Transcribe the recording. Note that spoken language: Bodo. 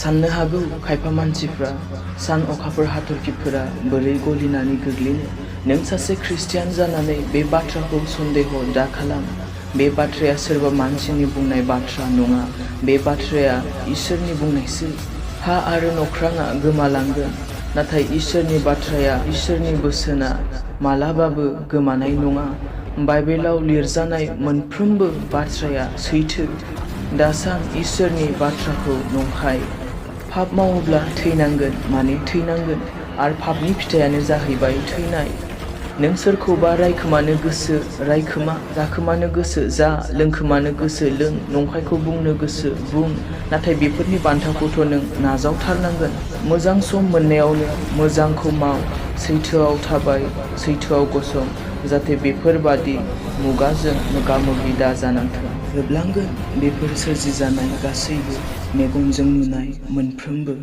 साननो हागौ खायफा मानसिफ्रा सान अखाफोर हाथरखिफोरा बोरै गलिनानै गोग्लैनो। नों सासे ख्रिस्टियान जानानै बे बाथ्राखौ सन्देह दा खालाम। बे बाथ्राया सोरबा मानसिनि बुंनाय बाथ्रा नङा, बे बाथ्राया इसोरनि बुंनायसो। हा आरो नख्राङा गोमालांगोन, नाथाय इसोरनि बाथ्राया, इसोरनि बोसोना मालाबाबो गोमानाय नङा। बाइबेलाव लिरजानाय मोनफ्रोमबो बाथ्राया सैथो। दा सान इसोरनि बाथ्राखौ नंखाय। पाप मावोब्ला थैनांगोन, माने थैनांगोन, आरो पापनि फिथाइयानो जाहैबाय थैनाय। नों सोरखौबा रायखोमानो गोसो रायखोमा, जाखोमानो गोसो जा, लोंखोमानो गोसो लों, नंखायखौ बुंनो गोसो बुं, नाथाय बेफोरनि बान्थाखौथ' नों नाजावथारनांगोन। मोजां सम मोननायावनो मोजांखौ माव, सैथोआव थाबाय, सैथोआव गसं, जाहाथे बेफोरबादि मुगाजों मोगा-मोगि दा जानांथों। जोबलांगोन बेफोर सोरजिजानाय गासैबो, मेगनजों नुनाय मोनफ्रोमबो।